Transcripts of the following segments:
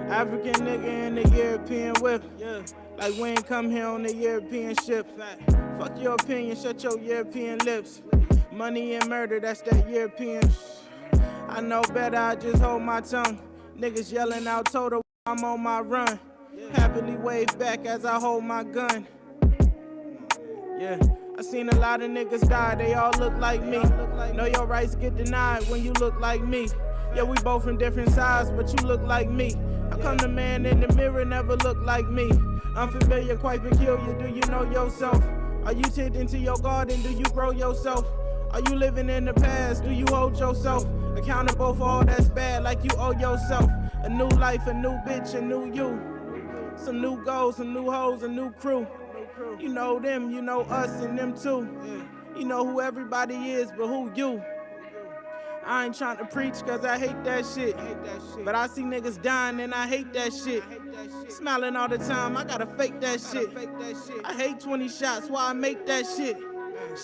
African nigga in the European whip. Yeah. Like we ain't come here on the European ship. Fuck your opinion, shut your European lips. Money and murder, that's that European. I know better, I just hold my tongue. Niggas yelling out total, I'm on my run. Happily wave back as I hold my gun. Yeah, I seen a lot of niggas die, they all look like me. Know your rights get denied when you look like me. Yeah, we both from different sides, but you look like me. How come the man in the mirror never look like me? Unfamiliar, quite peculiar, do you know yourself? Are you tending to your garden, do you grow yourself? Are you living in the past, do you hold yourself accountable for all that's bad like you owe yourself? A new life, a new bitch, a new you. Some new goals, some new hoes, a new crew. You know them, you know us and them too. You know who everybody is, but who you? I ain't trying to preach cause I hate that shit. But I see niggas dying and I hate that shit. Smiling all the time, I gotta fake that shit. I hate 20 shots, why I make that shit?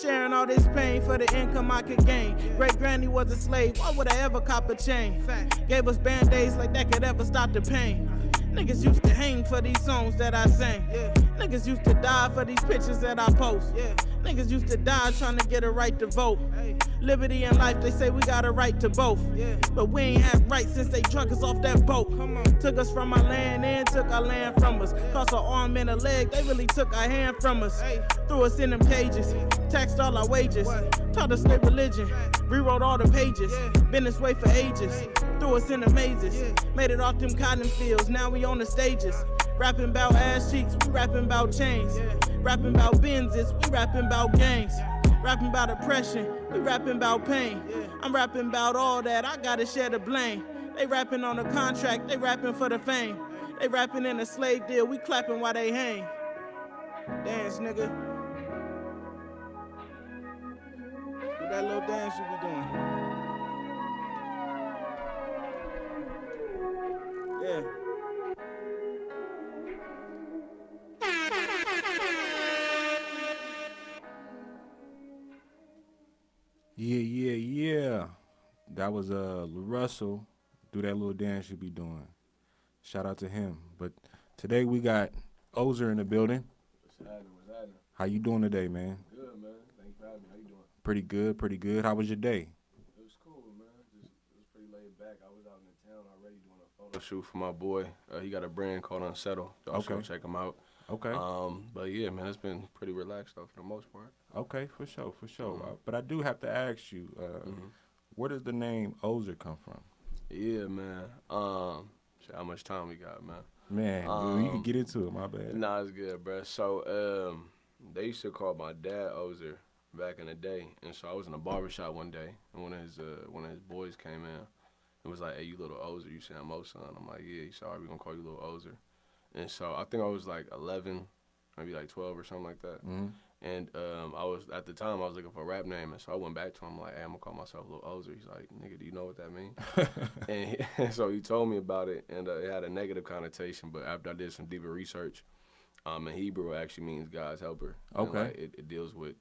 Sharing all this pain for the income I could gain. Great granny was a slave, why would I ever cop a chain? Gave us band-aids like that could ever stop the pain. Niggas used to hang for these songs that I sang. Niggas used to die for these pictures that I post. Niggas used to die trying to get a right to vote. Liberty and life, they say we got a right to both. But we ain't had rights since they drug us off that boat. Took us from our land and took our land from us. Cost our arm and a leg, they really took our hand from us. Threw us in them cages, taxed all our wages. Taught us their religion, rewrote all the pages. Been this way for ages, threw us in the mazes. Made it off them cotton fields, now we on the stages. Rapping about ass cheeks, we rapping about chains. Rapping about Benzes, we rapping about gangs. Rapping about oppression, we rapping about pain. I'm rapping about all that, I gotta share the blame. They rapping on a contract, they rapping for the fame. They rapping in a slave deal, we clapping while they hang. Dance, nigga. Do that little dance you be doing. Yeah. Yeah. That was Russell. Do that little dance you be doing. Shout out to him. But today we got Ozer in the building. What's happening? How you doing today, man? Good, man. Thanks for having me. How you doing? Pretty good. How was your day? It was cool, man. It was pretty laid back. I was out in the town already doing a photo shoot for my boy. He got a brand called Unsettle. So check him out. Okay. But yeah, man, it's been pretty relaxed though for the most part. Okay, for sure. But I do have to ask you, where does the name Ozer come from? Yeah, man. Shit, how much time we got, man? Man, dude, you can get into it. My bad. Nah, it's good, bro. So they used to call my dad Ozer back in the day, and so I was in a barbershop one day, and one of his boys came in and was like, "Hey, you little Ozer, you Sam Mo's son?" I'm like, "Yeah." He said, "All right, we gonna call you little Ozer." And so I think I was like 11, maybe like 12 or something like that. Mm-hmm. And at the time I was looking for a rap name, and so I went back to him like, "Hey, I'm gonna call myself Lil Ozer." He's like, "Nigga, do you know what that means?" and so he told me about it, and it had a negative connotation. But after I did some deeper research, in Hebrew it actually means God's helper. Okay. And, like, it deals with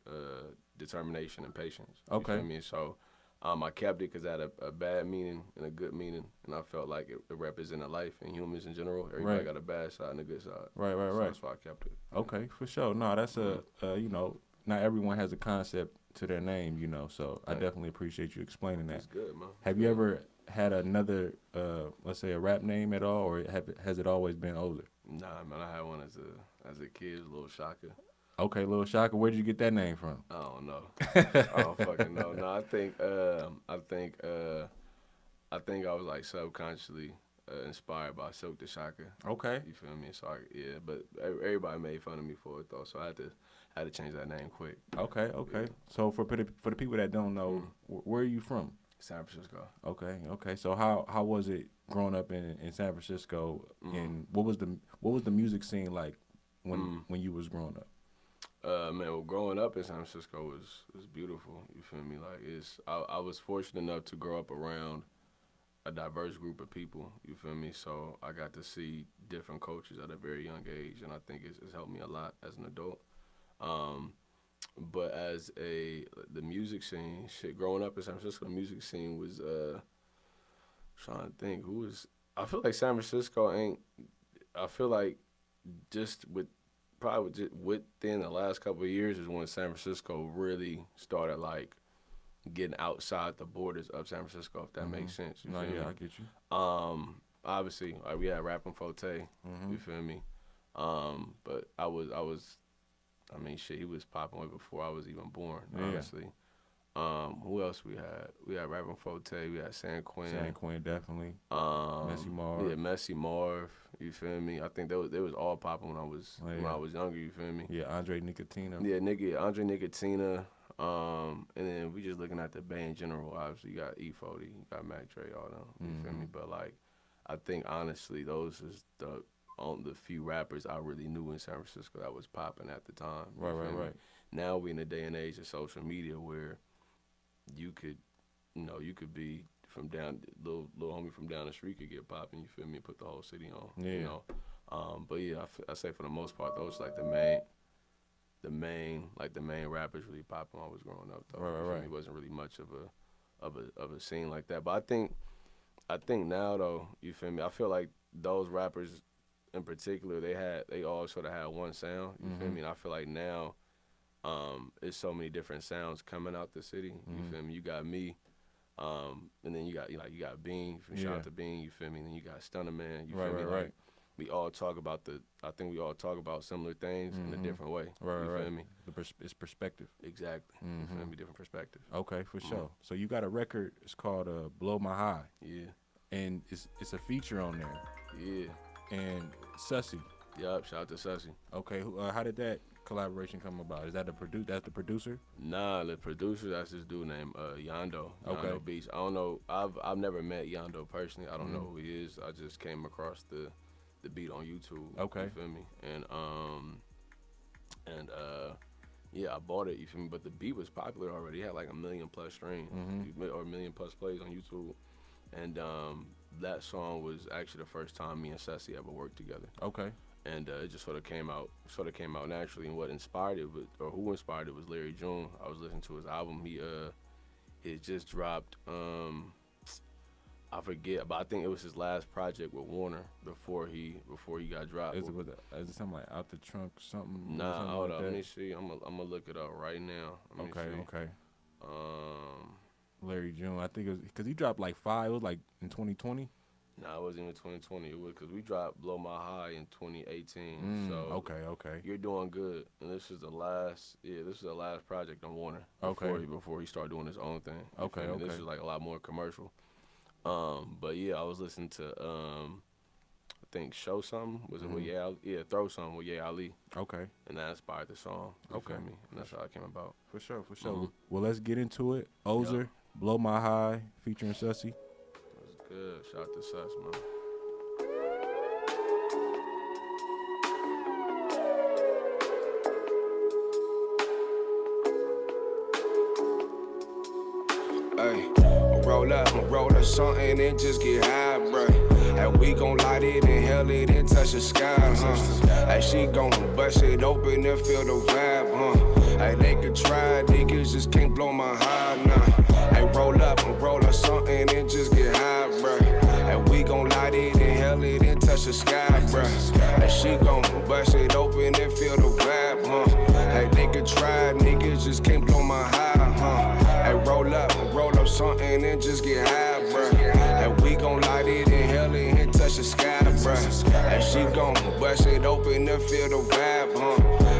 determination and patience. Okay. You feel me? So I kept it because it had a bad meaning and a good meaning, and I felt like it represented life and humans in general. Everybody got a bad side and a good side. Right. So that's why I kept it. Okay, for sure. No, that's not everyone has a concept to their name, so I definitely appreciate you explaining that. That's good, man. Have you ever had another, let's say, a rap name at all, or has it always been Ozer? Nah, man, I had one as a kid, Lil Shaka. Okay, Lil Shaka. Where did you get that name from? I don't know. I don't fucking know. No, I think I was like subconsciously inspired by Silk the Shaka. Okay. You feel me? So but everybody made fun of me for it though, so I had to change that name quick. Okay. Yeah. So for the people that don't know, where are you from? San Francisco. Okay. So how was it growing up in San Francisco, and what was the music scene like when you was growing up? Man, well, growing up in San Francisco was beautiful. You feel me? Like I was fortunate enough to grow up around a diverse group of people. You feel me? So I got to see different cultures at a very young age, and I think it's helped me a lot as an adult. But as the music scene, growing up in San Francisco, the music scene was trying to think who was I feel like San Francisco ain't. I feel like just with probably just within the last couple of years is when San Francisco really started like getting outside the borders of San Francisco. If that makes sense. You No, feel yeah, me? I get you. Obviously, like we had Rappin' Forte. You feel me? But I mean, shit, he was popping way before I was even born, Yeah. honestly. Who else we had? We had Rappin' Forte, we had San Quinn. San Quinn, definitely. Messy Yeah, Marv. Messy Marv, you feel me? I think they was all popping when I was younger, you feel me? Yeah, Andre Nicotino. Yeah, Andre Nicotina. And then we just looking at the Bay in general, obviously. You got E40, you got Mac Dre, all them, you feel me? But like, I think honestly, those is the few rappers I really knew in San Francisco that was popping at the time. Right. Now we in a day and age of social media where you could be from down, little homie from down the street could get popping, you feel me, put the whole city on, you know. But yeah, I say for the most part, those like the main rappers really popping when I was growing up, though. Right. It wasn't really much of a scene like that. But I think now though, you feel me, I feel like those rappers in particular, they all sort of had one sound, you feel me? And I feel like now, it's so many different sounds coming out the city, you feel me? You got me, and then you got Bean, shout out to Bean, you feel me? And then you got Stunner Man, you feel me? Right. Like, we all talk about we all talk about similar things in a different way, you feel me? It's perspective. Exactly, you feel me? Different perspective. Okay, for sure. So you got a record, it's called Blow My High. Yeah. And it's a feature on there. Yeah. And Sussy. Yup, shout out to Sussy. Okay, how did that collaboration come about? Is that that's the producer? Nah, the producer, that's this dude named Yondo. Okay. Yondo Beats. I don't know. I've never met Yondo personally. I don't know who he is. I just came across the beat on YouTube. Okay. You feel me? And yeah, I bought it. You feel me? But the beat was popular already. It had like 1 million plus streams or 1 million plus plays on YouTube. And that song was actually the first time me and Sussy ever worked together. Okay. And it just sort of came out naturally. And what inspired it, who inspired it, was Larry June. I was listening to his album. He just dropped. I forget, but I think it was his last project with Warner before he got dropped. Is it something like Out the Trunk something? Nah, something hold like up. that? Let me see. I'm gonna look it up right now. Let me see. Okay. Larry June, I think it was because he dropped like 5. It was like in 2020. Nah, it wasn't even 2020. It was because we dropped Blow My High in 2018. So Okay. You're Doing Good, and this is the last project on Warner. Before he started doing his own thing. Okay. This is like a lot more commercial. But yeah, I was listening to I think Show Something, was it with Throw Something with Ye Ali. Okay. And that inspired the song. You feel me? And that's how it came about. For sure. Well, let's get into it. Ozer, Blow My High, featuring Sussy. That's good. Shout out to Suss, man. Roll up something and just get high, bruh. And we gon' light it, inhale it, and touch the sky, Hey, she gon' bust it open and feel the vibe, Hey, they could try, niggas just can't blow my high, nah. Hey, roll up something and just get high, bruh. And we gon' light it, inhale it, and touch the sky, bruh. And she gon' bust it open and feel the vibe, Hey, they could try, niggas just can't blow my high, Hey, roll up something and just get high, bruh. And we gon' light it, inhale it, and touch the sky, bruh. And she gon' bust it open and feel the vibe,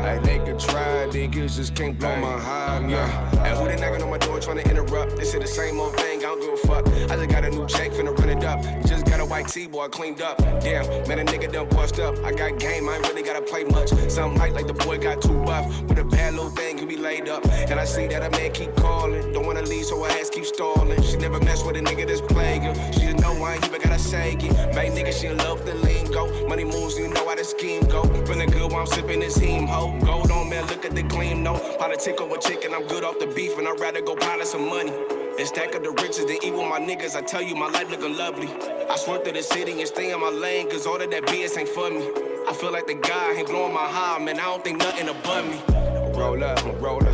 Hey, they could try, niggas just can't blow my high, nah. And who they knocking on my door trying to interrupt? They say the same old thing, I don't give a fuck. I just got a new check, finna run it up. Just got a white T-boy cleaned up. Damn, man, a nigga done bust up. I got game, I ain't really gotta play much. Something like the boy got too buff. With a bad little thing can be laid up. And I see that a man keep calling. Don't wanna leave, so her ass keep stalling. She never mess with a nigga that's plaguing. She just know I ain't even gotta say it. Bang nigga, she in love with the lingo. Money moves, you know how the scheme go. Feeling good while I'm sipping this heme ho. Gold on, man, look at the gleam, no. Politic over chicken, I'm good off the beef, and I'd rather go pile some money. And stack up the riches than eat with my niggas. I tell you, my life looking lovely. I swerve through the city and stay in my lane, cause all of that BS ain't for me. I feel like the guy ain't blowing my high, man, I don't think nothing above me. Roll up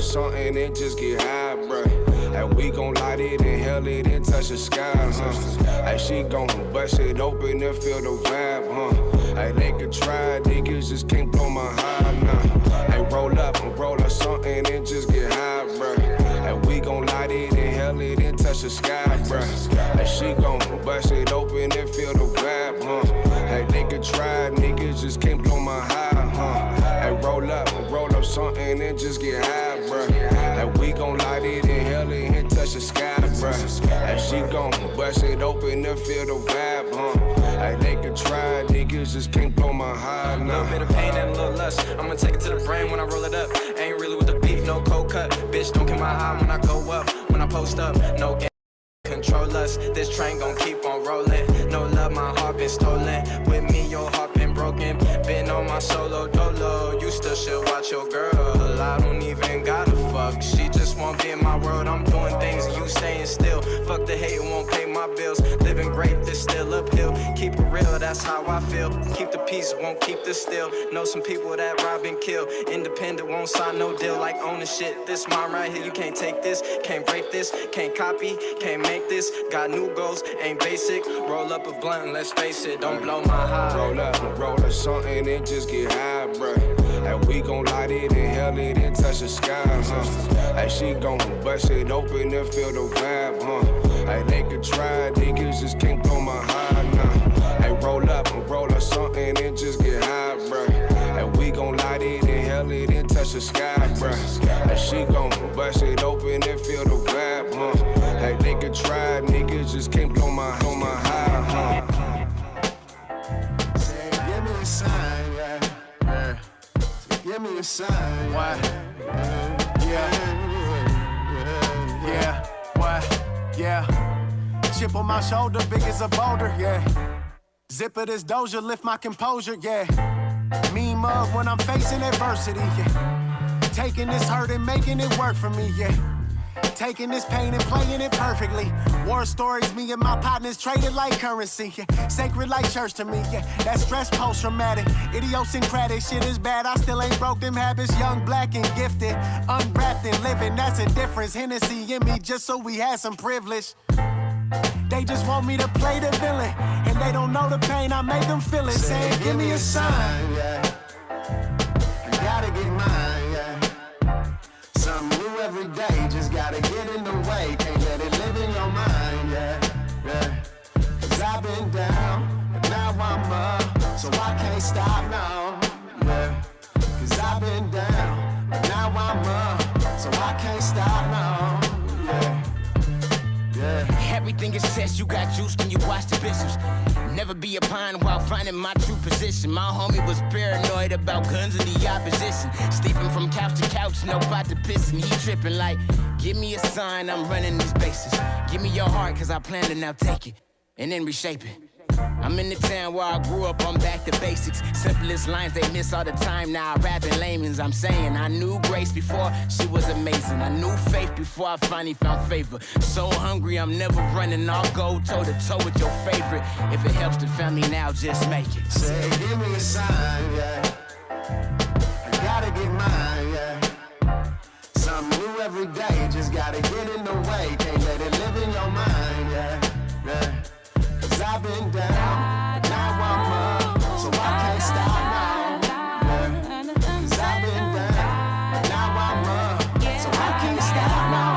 something and just get high, bruh. And we gon' light it, inhale it, and touch the sky, Hey, she gon' bust it open and feel the vibe, Hey, they could try, niggas just can't blow my high, nah. Hey, roll up something and just get high, bruh. And we gon' light it, inhale it, and touch the sky, bruh. Hey, she gon' bust it open and feel the vibe, Hey, they could try, niggas just can't blow my high, Hey, roll up something and just get high, bruh. And we gon' light it, inhale it, and touch the sky, bruh. And she gon' bust it open and feel the vibe, Hey, they could try, niggas just can't blow my high, nah. A little bit of pain and a little lust. I'ma take it to the brain when I roll it up. Ain't really with the beef, no cold cut. Bitch, don't get my high when I go up. When I post up, no game. Control us, this train gon' keep on rolling. No love, my heart been stolen. With me, your heart been broken. Been on my solo dolo. You still should watch your girl. I don't even gotta fuck. She just won't be in my world. I'm doing things, you staying still. Fuck the hate, won't pay my bills. Living great, this still uphill. Keep it real, that's how I feel. Keep the peace, won't keep the still. Know some people that rob and kill. Independent, won't sign no deal. Like owning shit, this mine right here. You can't take this, can't break this, can't copy, can't make this. Got new goals, ain't basic. Roll up a blunt, let's face it, don't blow my high. Roll up something and just get high, bruh. And we gon' light it, inhale it, and touch the sky, Hey, she gon' bust it open and feel the vibe, Hey, they could try, niggas just can't blow my high, nah. Hey, roll up something and just get high, bruh. And we gon' light it, inhale it, and touch the sky, bruh. And she gon' bust it open and feel the vibe, Hey, they could try, niggas just can't blow my high, Say, give me a sign, yeah. Say, give me a sign. Why? Yeah. Chip on my shoulder, big as a boulder, yeah. Zip of this doja, lift my composure, yeah. Mean mug when I'm facing adversity, yeah. Taking this hurt and making it work for me, yeah. Taking this pain and playing it perfectly. War stories, me and my partners traded like currency, yeah. Sacred like church to me, yeah. That stress post-traumatic, idiosyncratic shit is bad. I still ain't broke them habits. Young, black, and gifted, unwrapped and living. That's a difference. Hennessy in me just so we had some privilege. They just want me to play the villain, and they don't know the pain I made them feel it. Saying, give me a sign, yeah. I gotta get mine, yeah. Something new every day, just gotta get in the way. Can't let it live in your mind, yeah. Cause I've been down, but now I'm up, so I can't stop now, yeah. Cause I've been down, but now I'm up, so I can't stop now, yeah. Everything it says you got juice when you watch the bishops. Never be a pine while finding my true position. My homie was paranoid about guns and the opposition. Sleeping from couch to couch, no pot to piss, and he tripping like, give me a sign, I'm running these bases. Give me your heart, cause I plan to now take it and then reshape it. I'm in the town where I grew up, I'm back to basics. Simplest lines they miss all the time, now I rap in layman's. I'm saying I knew grace before she was amazing. I knew faith before I finally found favor. So hungry, I'm never running, I'll go toe to toe with your favorite. If it helps the family now, just make it. Say, give me a sign, yeah. I gotta get mine, yeah. Something new every day, just gotta get in the way. Can't let it live in your mind, yeah. Cause I've been down, now I'm up, so I can't stop now, yeah. Cause I've been down, now I'm up, so I can't stop now.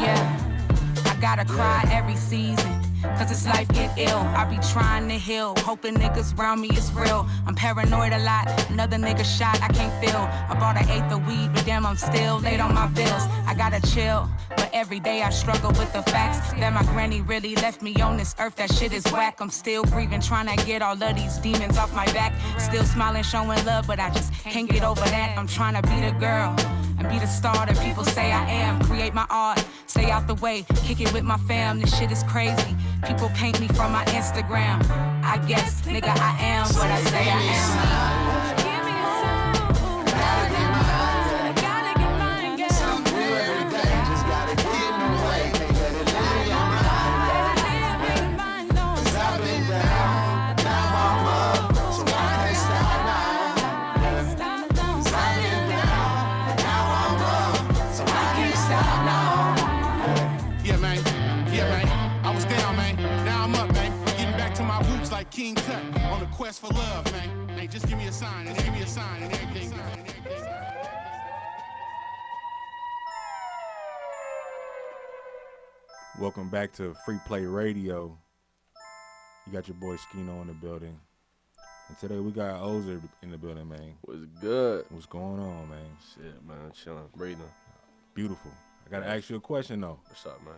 Yeah, I gotta cry every season, cause this life get ill. I be trying to heal, hoping niggas around me is real. I'm paranoid a lot, another nigga shot, I can't feel. I bought an eighth of weed, but damn I'm still late on my bills. I gotta chill, but every day I struggle with the facts that my granny really left me on this earth. That shit is whack. I'm still grieving, trying to get all of these demons off my back. Still smiling, showing love, but I just can't get over that. I'm trying to be the girl and be the star that people say I am. Create my art, stay out the way, kick it with my fam. This shit is crazy. People paint me from my Instagram. I guess, nigga, I am what I say I am. like King Tut on a quest for love, man. Man, just give me a sign and give me a sign and everything. Welcome back to Free Play Radio. You got your boy Skino in the building. And today we got Ozer in the building, man. What's good? What's going on, man? Shit, man, chilling, breathing. Beautiful. I gotta ask you a question though. What's up, man?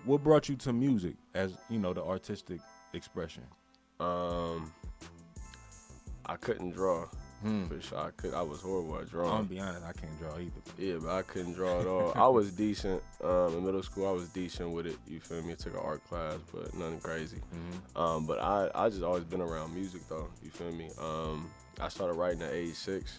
What brought you to music as, you know, the artistic expression? I couldn't draw. For sure, I was horrible at drawing. I'm gonna be honest, I can't draw either. Yeah, but I couldn't draw at all. I was decent. In middle school, I was decent with it. You feel me? I took an art class, but nothing crazy. But I just always been around music though. You feel me? I started writing at age 6.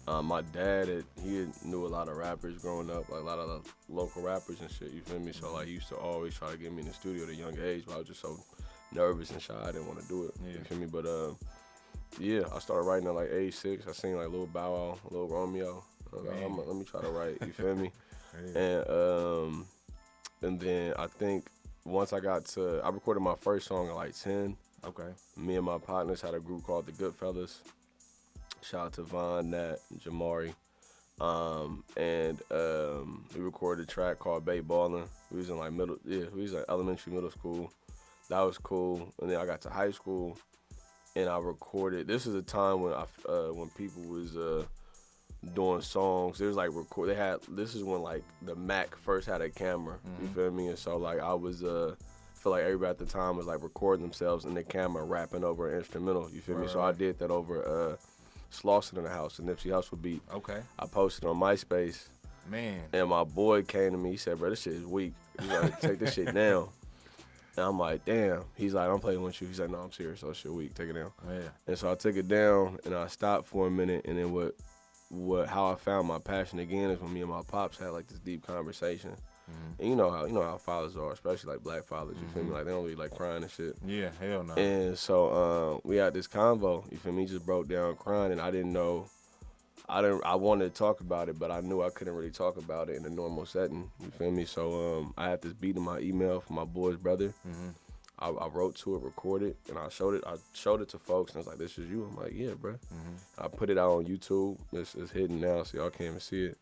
My dad, he knew a lot of rappers growing up, like a lot of the local rappers and shit. You feel me? So like, he used to always try to get me in the studio at a young age, but I was just so nervous and shy, I didn't want to do it. Yeah. You feel me? But yeah, I started writing at like age 6. I seen like Lil Bow Wow, Lil Romeo. Let me try to write. You feel me? And then I think once I recorded my first song at like 10. Okay. Me and my partners had a group called the Goodfellas. Shout out to Von, Nat, and Jamari. We recorded a track called Bay Ballin'. We was in like elementary, middle school. That was cool. And then I got to high school and I recorded. This is a time when people was doing songs. There was like this is when like the Mac first had a camera. You feel me? And so like I was feel like everybody at the time was like recording themselves in the camera rapping over an instrumental. You feel me? So I did that over Slauson in the House, the Nipsey Hussle beat. Okay. I posted on MySpace. Man. And my boy came to me. He said, "Bro, this shit is weak. You gotta take this shit down." And I'm like, "Damn." He's like, "I'm playing with you." He's like, "No, I'm serious. So shit weak. Take it down." Yeah. And so I took it down and I stopped for a minute. And then how I found my passion again is when me and my pops had like this deep conversation. And you know how fathers are, especially like black fathers. You feel me? Like they don't really like crying and shit. Yeah, hell no. And so we had this convo. You feel me? He just broke down crying, and I didn't know. I wanted to talk about it, but I knew I couldn't really talk about it in a normal setting. You feel me? So I had this beat in my email from my boy's brother. I wrote to it, recorded, and I showed it to folks, and I was like, "This is you." I'm like, "Yeah, bro." I put it out on YouTube. It's hidden now, so y'all can't even see it.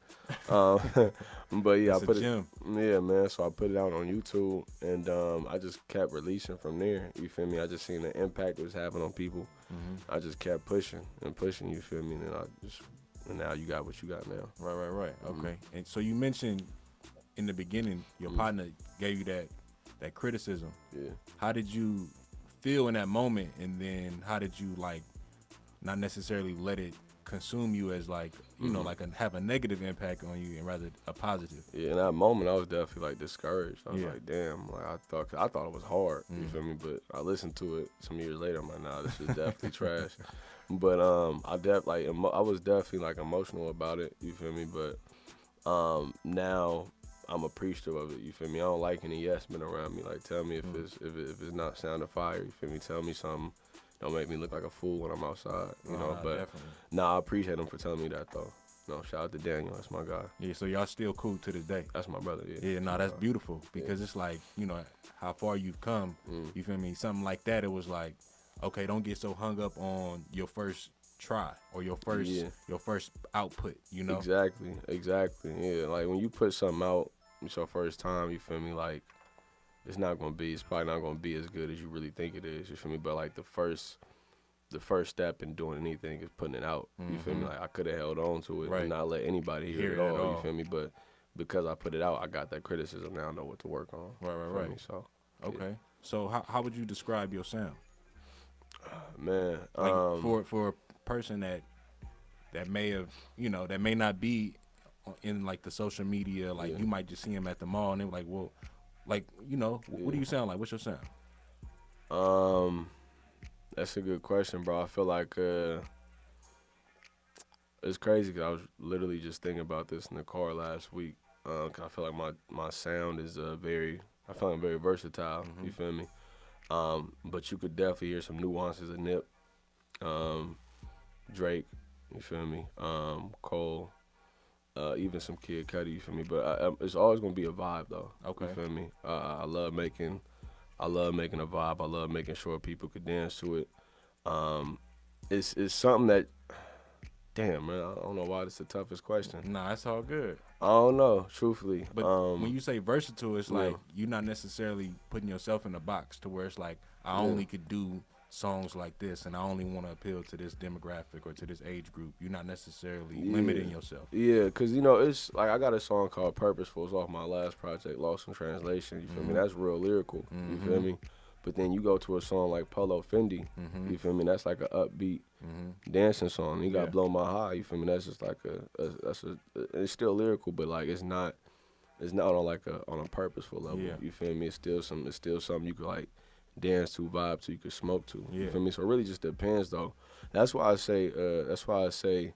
But yeah, it's I put it. Yeah, man. So I put it out on YouTube, and I just kept releasing from there. You feel me? I just seen the impact it was having on people. I just kept pushing and pushing. You feel me? And now you got what you got now. Right. Okay. And so you mentioned in the beginning, your partner gave you that criticism. Yeah. How did you feel in that moment, and then how did you like not necessarily let it consume you as like you know like have a negative impact on you and rather a positive? Yeah, in that moment I was definitely like discouraged. I was like, damn, like I thought it was hard. You feel me? But I listened to it some years later. I'm like, nah, this is definitely trash. But I was definitely like emotional about it. You feel me? But now I'm appreciative of it. You feel me? I don't like any yes men around me. Like, tell me if it's not sounding fire. You feel me? Tell me something. Don't make me look like a fool when I'm outside. You know. But definitely. I appreciate him for telling me that though. No, shout out to Daniel. That's my guy. Yeah. So y'all still cool to this day. That's my brother. Yeah. Yeah. No, that's beautiful because it's like how far you've come. You feel me? Something like that. It was like, okay, don't get so hung up on your first try or your first output. You know. Exactly. Yeah. Like when you put something out. It's your first time, you feel me? Like, it's probably not gonna be as good as you really think it is, you feel me? But like the first step in doing anything is putting it out, you feel me? Like I could have held on to it and not let anybody hear it all, you feel me? But because I put it out, I got that criticism, now I know what to work on. Right. Me? So, okay. Yeah. So how would you describe your sound? Man, like for a person that may have, that may not be in like the social media, like you might just see him at the mall and they're like, well, like, what do you sound like? What's your sound? That's a good question, bro. I feel like it's crazy because I was literally just thinking about this in the car last week. Cause I feel like my sound is I feel like I'm very versatile. You feel me? But you could definitely hear some nuances of Nip, Drake. You feel me? Cole. Even some Kid Cudi, you feel me? But it's always gonna be a vibe though. Okay. You feel me? I love making I love making a vibe. I love making sure people could dance to it. It's something that, damn, man, I don't know why it's the toughest question. Nah, it's all good. I don't know, truthfully. But when you say versatile, it's like you're not necessarily putting yourself in a box to where it's like, I only could do songs like this and I only want to appeal to this demographic or to this age group. You're not necessarily limiting yourself. Yeah, because, you know, it's like I got a song called Purposeful. It's off my last project, Lost in Translation. You feel me? That's real lyrical. You feel me? But then you go to a song like Polo Fendi. You feel me? That's like an upbeat dancing song. You got Blow My High. You feel me? That's just like it's still lyrical, but like it's not on like on a purposeful level. You feel me? It's still something you could like dance to, vibe to, you could smoke to. You feel me? So it really just depends though. That's why I say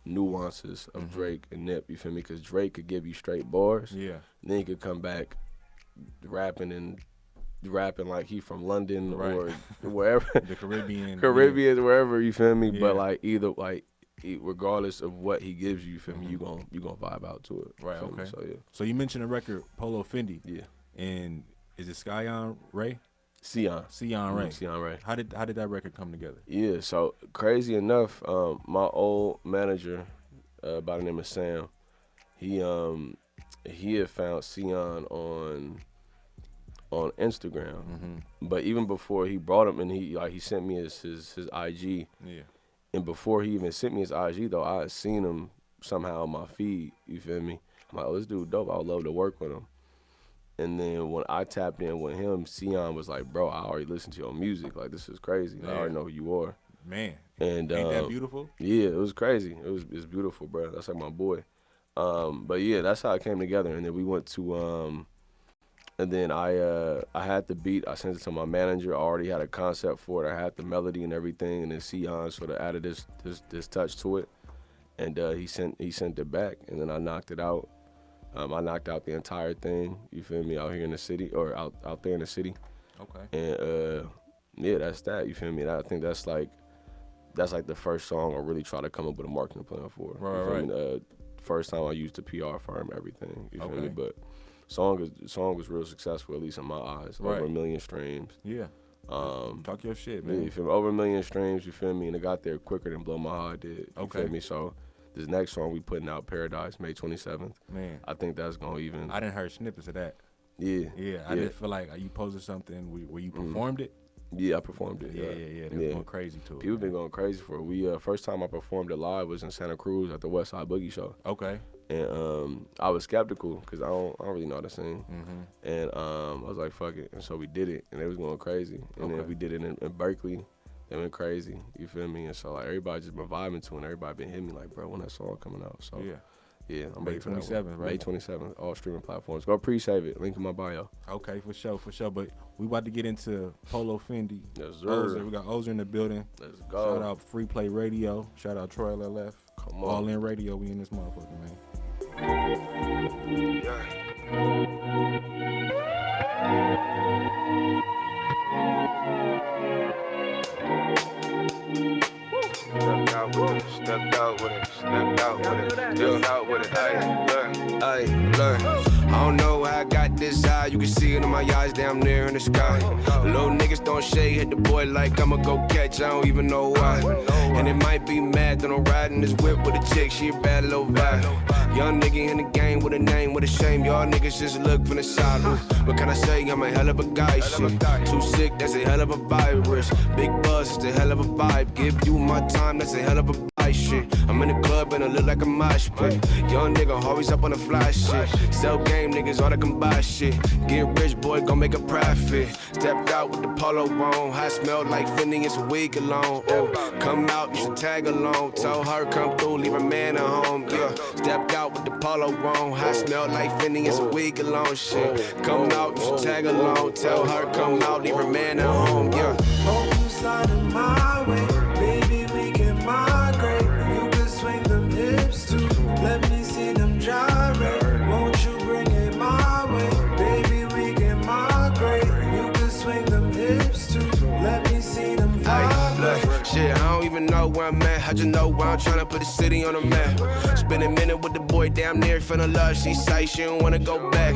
nuances of Drake and Nip. You feel me? Because Drake could give you straight bars. Yeah. Then he could come back rapping like he from London or wherever. The Caribbean. Wherever, you feel me? But like either like regardless of what he gives you, feel me, you gonna vibe out to it. Right, okay. Me? So So you mentioned the record Polo Fendi. Yeah. And is it Sion Ray? Sion Ray. Sion Ray. How did that record come together? Yeah, so crazy enough, my old manager by the name of Sam, he had found Sion on Instagram, but even before he brought him, and he sent me his IG. Yeah. And before he even sent me his IG though, I had seen him somehow on my feed. You feel me? I'm like, oh, this dude dope. I would love to work with him. And then when I tapped in with him, Sion was like, bro, I already listened to your music. Like, this is crazy. I already know who you are. Man, and ain't that beautiful? Yeah, it was crazy. It's beautiful, bro. That's like my boy. But yeah, that's how it came together. And then we went to and then I had the beat. I sent it to my manager. I already had a concept for it. I had the melody and everything. And then Sion sort of added this touch to it. And he sent it back. And then I knocked it out. I knocked out the entire thing. You feel me? Out here in the city or out there in the city. Okay. And yeah, that's that. You feel me? And I think that's like the first song I really try to come up with a marketing plan for. Right. Me? First time I used the PR firm, everything. You feel me? But song was real successful, at least in my eyes. Over 1 million streams. Yeah. Talk your shit, man. Yeah, you feel me? Over 1 million streams, you feel me? And it got there quicker than Blow My Heart did. You feel me? So this next song we putting out, Paradise, May 27th. Man. I think that's gonna even. I didn't heard snippets of that. Yeah. Yeah. I didn't feel like you posted something where you performed it. Yeah, I performed it. Yeah. They were going crazy to it. People been going crazy for it. We first time I performed it live was in Santa Cruz at the West Side Boogie Show. Okay. And I was skeptical because I don't really know how to sing. And I was like, fuck it. And so we did it, and it was going crazy. And then we did it in Berkeley. They went crazy. You feel me? And so like everybody just been vibing to it. And everybody been hitting me like, bro, when that song coming out? So yeah, I'm May 27th, right? May 27th, all streaming platforms. Go pre-save it. Link in my bio. Okay, for sure. But we about to get into Polo Fendi. Yes, sir. Ozer. We got Ozer in the building. Let's go. Shout out Free Play Radio. Shout out Troy LLF. Come on. All in radio. We in this motherfucker, man. Stepped out with it. Hey, look. I don't know how I got this eye. You can see it in my eyes, damn near in the sky. Little niggas don't shade, hit the boy like I'ma go catch. I don't even know why. And it might be mad that I'm riding this whip with a chick. She a bad little vibe. Young nigga in the game with a name, with a shame. Y'all niggas just look from the side. What can I say? I'm a hell of a guy. Shit. Too sick, that's a hell of a virus. Big buzz, it's a hell of a vibe. Give you my time, that's a hell of a shit. I'm in the club and I look like a mosh pit. Young nigga always up on the fly shit. Sell game niggas all that can buy shit. Get rich boy, gon' make a profit. Stepped out with the polo on. I smell like Fendi, it's a week alone. Oh, come out, you should tag along. Tell her come through, leave a man at home. Yeah, stepped out with the polo on. I smell like Fendi, it's a week alone. Shit, come out, you should tag along. Tell her come out, leave a man at home. Yeah. Hope you slide in my way, baby. We can migrate. You can swing them hips too. Let me see them gyrate. Won't you bring it my way, baby? We can migrate. You can swing them hips too. Let me see them vibrate. Shit, I don't even know where I'm at. I just know where I'm tryna put the city on the map. Spend a minute with the boy, damn near feeling love. She say she don't wanna go back.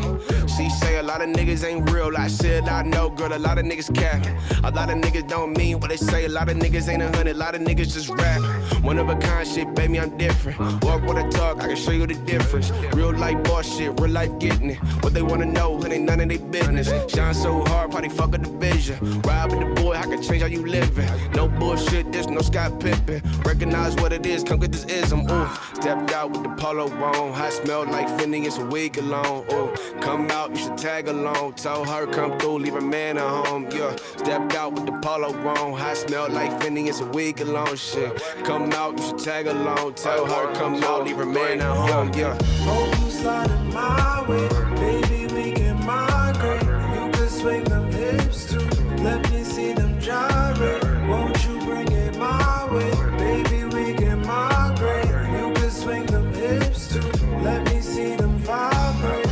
She say a lot of niggas ain't real. I said I know, girl, a lot of niggas cap. A lot of niggas don't mean what they say. A lot of niggas ain't 100. A lot of niggas just rap. One of a kind shit, baby, I'm different. Walk with a talk, I can show you the difference. Real life boss shit, real life getting it. What they wanna know, it ain't none of their business. Shine so hard, probably fuck up the vision. Ride with the boy, I can change how you living. No bullshit, there's no Scott Pippen. Recognize what it is, come get this ism. Ooh, stepped out with the polo on. I smell like Phineas a week alone. Ooh, come out, you should tag along. Tell her come through, leave a man at home. Yeah, stepped out with the polo on. I smell like Phineas a week alone. Shit, come out, you should tag along. Tell her come out, leave a man at home. Yeah. Hope you sliding my way, baby, we can migrate. You can swing them hips too, let me see them gyrate. Won't you bring it my way, baby, we can migrate. You can swing them hips too, let me see them vibrate.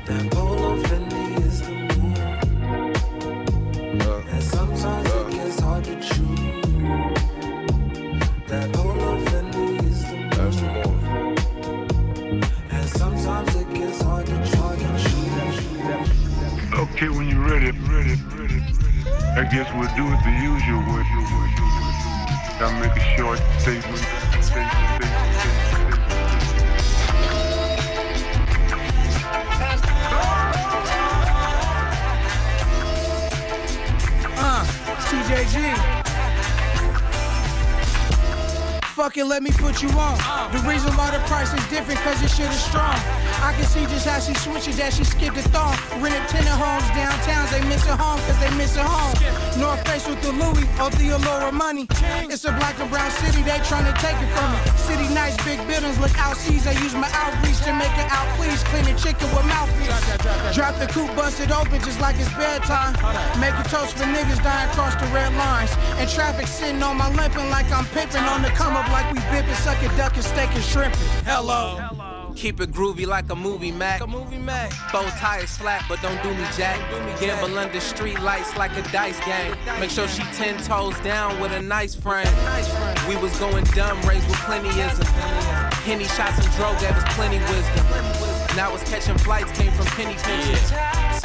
That polo Fendi is the move, and sometimes it gets hard to choose. That polo Fendi is the move, and sometimes it gets hard to choose. Okay, when you're ready, I guess we'll do it the usual way. I'll make a short statement. TJG. Fucking let me put you on. The reason why the price is different, cause this shit is strong. I can see just how she switched it, that she skipped the thong. Rented tenant homes downtown, they missing home cause they missing home. North Face with the Louis, or the Allura money. It's a black and brown city, they tryna take it from me. City nice, big buildings, look out seas. I use my outreach to make it out, please. Clean the chicken with mouthpiece. Drop the coupe, bust it open just like it's bedtime. Make a toast for niggas dying across the red lines. And traffic sitting on my limping like I'm pimping. On the come up like we bipping, sucking, ducking, steak and shrimping. Hello. Keep it groovy like a movie, Mac. Bow tires flat, but don't do me jack. Gamble under street lights like a dice game. Make sure she 10 toes down with a nice frame. We was going dumb, raised with plentyism. Henny shots and dro gave us plenty wisdom. Now it's catching flights, came from penny pinches.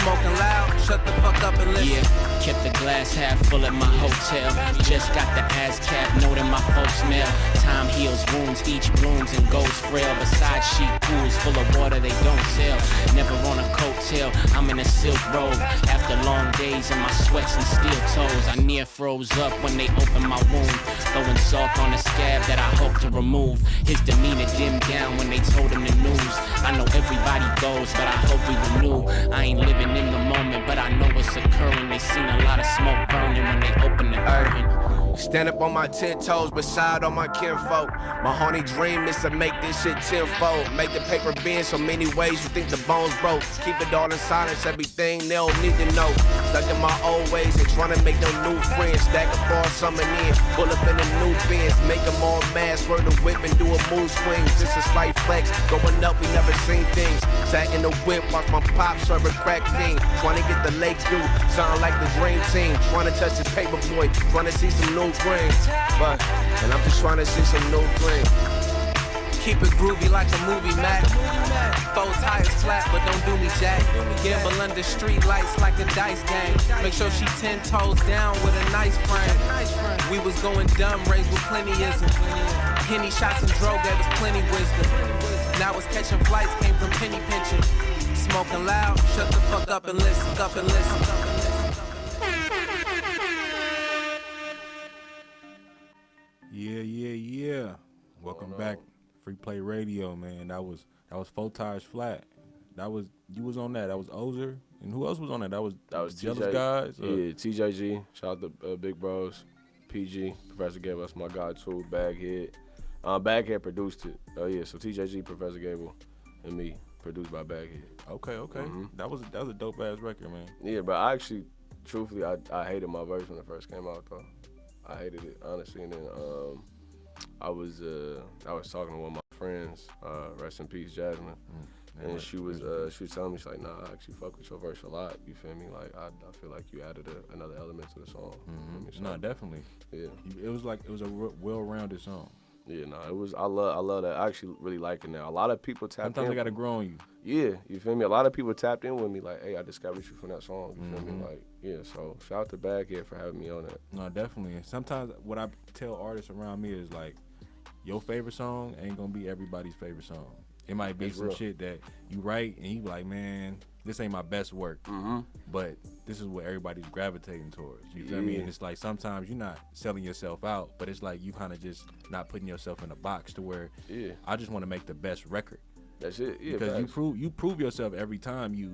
Smoking loud, shut the fuck up and listen. Yeah, kept the glass half full at my hotel. Just got the ASCAP note in my folks' mail. Time heals wounds, each blooms and goes frail. Beside sheep pools full of water they don't sell. Never on a coattail, I'm in a silk robe. After long days in my sweats and steel toes, I near froze up when they opened my wound. Throwing salt on a scab that I hope to remove. His demeanor dimmed down when they told him the news. I know everybody goes, but I hope we renew. I ain't living in the moment, but I know what's occurring. They seen a lot of smoke burning when they open the curtain. Stand up on my 10 toes beside all my kinfolk. My honey dream is to make this shit tenfold. Make the paper bend so many ways you think the bones broke. Keep it all in silence, everything they don't need to know. Stuck in my old ways and trying to make them new friends. Stack a ball, summon in, pull up in the new bins. Make them all mad, swerve the whip and do a move swing. Just a slight flex, going up, we never seen things. Sat in the whip, watch my pop serve a crack fiend. Trying to get the lake through, sound like the dream team. Trying to touch this paper boy, trying to see some new greens. But, and I'm just trying to see some new greens. Keep it groovy like a movie, Mac. Bow tires flat, but don't do me jack. Gamble under street lights like a dice game. Make sure she 10 toes down with a nice frame. We was going dumb, raised with plentyism. Henny shots and dro gave us plenty wisdom. Now it's catching flights, came from penny pinching. Smoking loud, shut the fuck up and listen, up and listen. Yeah. Welcome back, Free Play Radio, man. That was 4 Tires Flat. You was on that. That was Ozer, and who else was on that? That was Jealous Guys. Yeah, TJG. Shout out to Big Bros, PG. Professor gave us my guy too. Baghead. Baghead produced it. Oh yeah, so TJG, Professor Gable, and me produced by Baghead. Okay. Mm-hmm. That was a dope ass record, man. Yeah, but I actually, truthfully, I hated my verse when it first came out though. I hated it honestly, and then I was talking to one of my friends, rest in peace, Jasmine, And she was telling me, she's like, nah, I actually fuck with your verse a lot. You feel me? Like I feel like you added another element to the song. Mm-hmm. So, No, definitely. Yeah. It was a well-rounded song. Yeah, no, it was. I love that. I actually really like it now. A lot of people tapped in. Sometimes I gotta grow on you. Yeah, you feel me? A lot of people tapped in with me, like, hey, I discovered you from that song. You feel me? Like, yeah. So shout out to Baghead for having me on that. No, definitely. And sometimes what I tell artists around me is like, your favorite song ain't gonna be everybody's favorite song. It might be some shit that you write and you be like, man, this ain't my best work, but this is what everybody's gravitating towards. You feel me? And it's like sometimes you're not selling yourself out, but it's like you kind of just not putting yourself in a box to where I just want to make the best record. That's it. Yeah, because you prove yourself every time you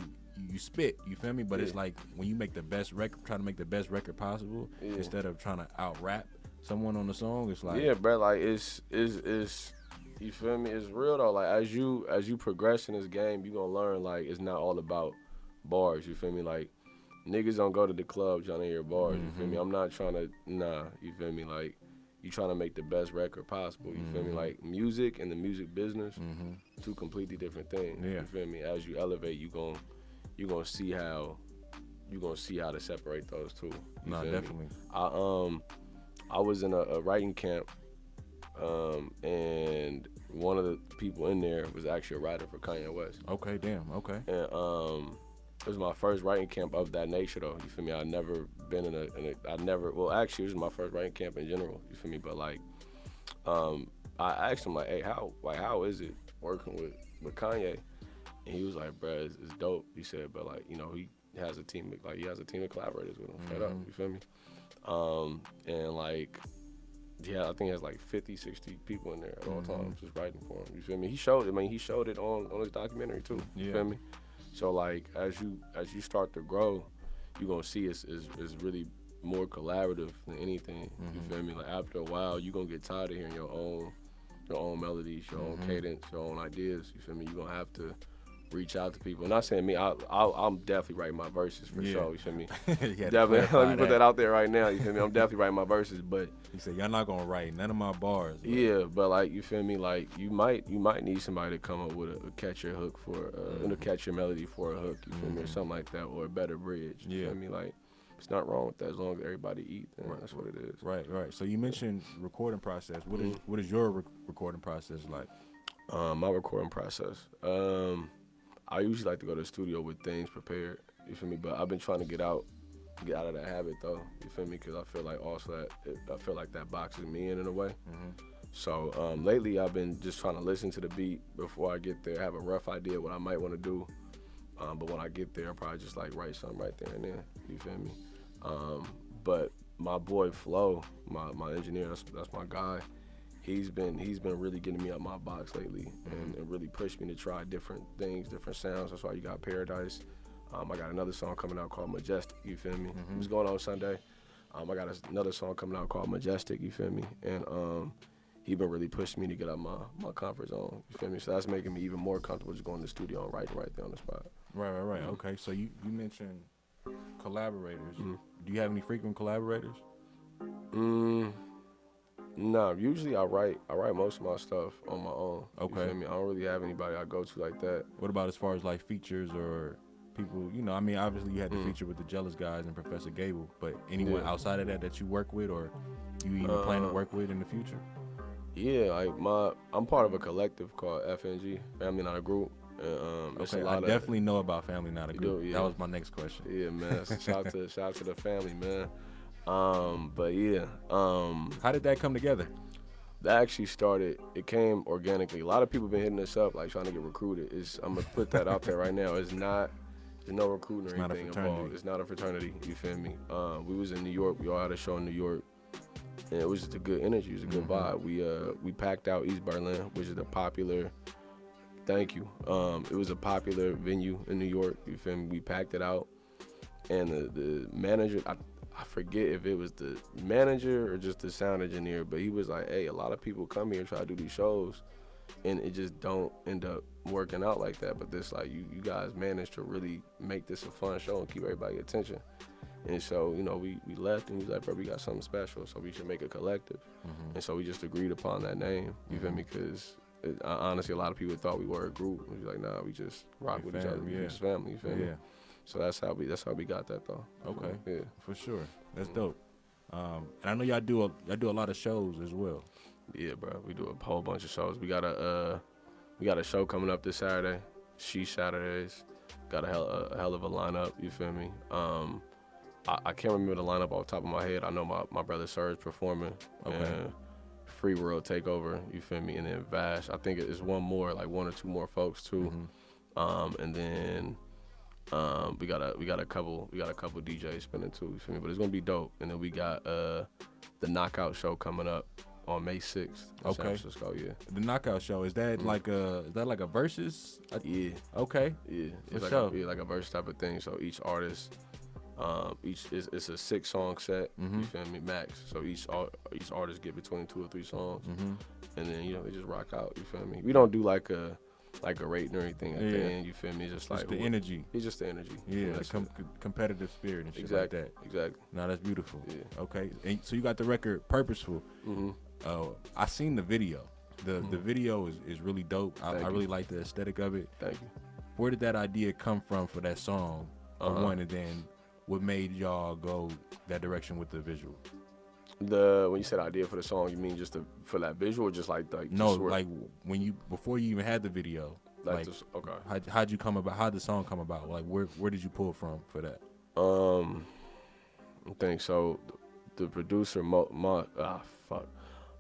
spit. You feel me? But it's like when you make the best record, try to make the best record possible instead of trying to out rap someone on the song. It's like bro. Like it's you feel me? It's real though. Like as you progress in this game, you gonna learn like it's not all about bars. You feel me? Like niggas don't go to the club trying to hear bars. You feel me? I'm not trying to. Nah. You feel me? Like you trying to make the best record possible. You feel me? Like music and the music business, two completely different things. Yeah. You feel me? As you elevate, you gonna see how to separate those two. You no, feel definitely. Me? I was in a writing camp. And one of the people in there was actually a writer for Kanye West. Okay, damn, okay. And it was my first writing camp of that nature, though. You feel me? I'd never been well, actually, it was my first writing camp in general. You feel me? But like, I asked him like, hey, how is it working with Kanye? And he was like, bruh, it's dope. He said, but like, he has a team, he has a team of collaborators with him. Straight up, you feel me? And like. Yeah, I think he has like 50, 60 people in there at all times just writing for him. You feel me? He showed it on his documentary too. You feel me? So like as you start to grow, you're gonna see it's really more collaborative than anything. You feel me? Like after a while you're gonna get tired of hearing your own melodies, your own cadence, your own ideas. You feel me? You're gonna have to reach out to people. I'm not saying me, I'm definitely writing my verses for sure. You feel me? Definitely. Let me put that out there right now. You feel me? I'm definitely writing my verses, but he said y'all not gonna write none of my bars. Bro. Yeah, but like you feel me? Like you might need somebody to come up with a catchier hook for a catchier melody for a hook. You feel me? Or something like that, or a better bridge. You feel me? Like it's not wrong with that as long as everybody eat. Then that's what it is. Right. So you mentioned recording process. What is your recording process like? My recording process. I usually like to go to the studio with things prepared, you feel me? But I've been trying to get out of that habit though, you feel me? Because I feel like also that boxes me in a way. So lately I've been just trying to listen to the beat before I get there, have a rough idea what I might want to do. But when I get there, I'll probably just like write something right there and then, you feel me? But my boy Flo, my engineer, that's my guy. He's been really getting me out my box lately and really pushed me to try different things, different sounds. That's why you got Paradise. I got another song coming out called Majestic, you feel me? It was going on Sunday. I got another song coming out called Majestic, you feel me? And he been really pushing me to get out my comfort zone, you feel me? So that's making me even more comfortable just going to the studio and writing right there on the spot. Right. Okay, so you mentioned collaborators. Do you have any frequent collaborators? No, usually I write most of my stuff on my own. Okay. You feel me? I don't really have anybody I go to like that. What about as far as like features or people, I mean, obviously you had the feature with the Jealous Guys and Professor Gable, but anyone outside of that you work with or you even plan to work with in the future? Yeah, like I'm part of a collective called FNG, Family Not a Group. Okay, I definitely know about Family Not a Group. That was my next question. Yeah, man. Shout out to the family, man. But yeah. How did that come together? That actually started, it came organically. A lot of people been hitting us up, like trying to get recruited. I'm gonna put that out there right now. There's no recruiting or anything involved. It's not a fraternity, you feel me? We was in New York, we all had a show in New York. And it was just a good energy, it was a good vibe. We packed out East Berlin, which is a popular, thank you. It was a popular venue in New York, you feel me? We packed it out. And the manager, I forget if it was the manager or just the sound engineer, but he was like, hey, a lot of people come here and try to do these shows and it just don't end up working out like that. But this, like, you guys managed to really make this a fun show and keep everybody's attention. And so, we left and he was like, bro, we got something special, so we should make a collective. And so we just agreed upon that name, you feel me? Because honestly, a lot of people thought we were a group. We was like, nah, we just rock with each other. We just family, you feel me? So that's how we got that though. Okay, yeah, for sure. That's dope. And I know y'all do a lot of shows as well. Yeah, bro. We do a whole bunch of shows. We got a show coming up this Saturday. Saturdays. Got a hell of a lineup. You feel me? I can't remember the lineup off the top of my head. I know my brother Serge performing. Okay. And Free World Takeover. You feel me? And then Vash. I think it's one more, like one or two more folks too. And then we got a couple DJs spinning too. You feel me? But it's gonna be dope. And then we got the Knockout show coming up on May 6th in San Francisco. Yeah. The Knockout show, is that like a versus? Yeah. Okay. Yeah. It's like a verse type of thing. So each artist, it's a 6-song set. You feel me, max. So each artist get between 2 or 3 songs, and then they just rock out. You feel me? We don't do like a rating or anything at the end. You feel me? It's just like the energy. It's just the energy. Yeah, the competitive spirit and shit like that. Exactly. No, that's beautiful. Yeah. Okay. And so you got the record Purposeful. I seen the video. The video is really dope. I really like the aesthetic of it. Thank you. Where did that idea come from for that song? For one, and then what made y'all go that direction with the visual? When you said idea for the song, you mean just for that visual, or just like no, like before you even had the video. Okay. How'd you come about? How'd the song come about? Like where did you pull from for that? I think so. The producer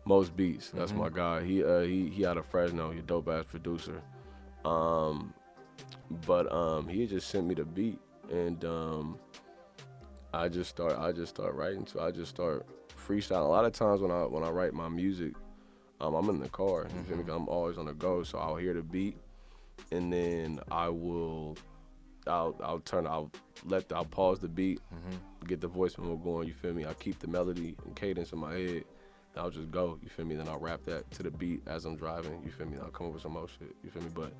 Most Beats, that's my guy. He out of Fresno. He a dope ass producer. But he just sent me the beat, and I just start writing. So I just start freestyling. A lot of times when I write my music, I'm in the car. You feel me? I'm always on the go, so I'll hear the beat, and then I'll pause the beat, get the voice memo going. You feel me? I keep the melody and cadence in my head. I'll just go, you feel me? Then I'll rap that to the beat as I'm driving, you feel me? I'll come up with some more shit, you feel me? But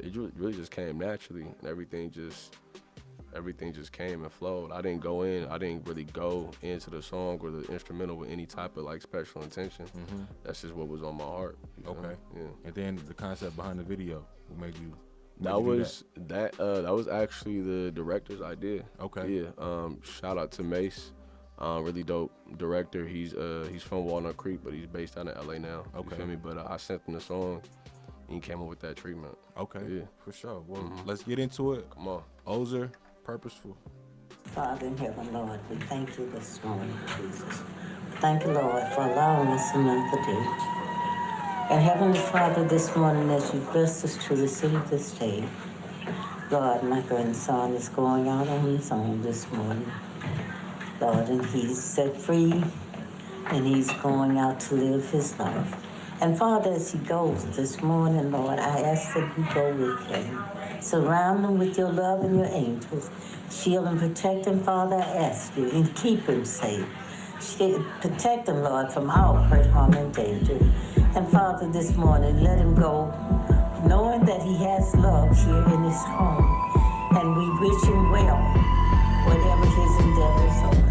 it really just came naturally, and everything just came and flowed. I didn't really go into the song or the instrumental with any type of like special intention. That's just what was on my heart. Okay. Yeah. And then the concept behind the video, what made you? That was actually the director's idea. Okay. Yeah. Shout out to Mace. Really dope director. He's from Walnut Creek, but he's based out in LA now. Okay. You feel me? But I sent him the song, and he came up with that treatment. Okay. Yeah. For sure. Well, let's get into it. Come on. Ozer, Purposeful. Father in heaven, Lord, we thank you this morning, Jesus. Thank you, Lord, for allowing us another day. And Heavenly Father, this morning as you blessed us to receive this day, Lord, my grandson is going out on his own this morning. Lord, and he's set free, and he's going out to live his life. And Father, as he goes this morning, Lord, I ask that you go with him. Surround him with your love and your angels. Shield and protect him, Father, I ask you, and keep him safe. Protect him, Lord, from all hurt, harm, and danger. And Father, this morning, let him go, knowing that he has love here in his home. And we wish him well, whatever his endeavors are.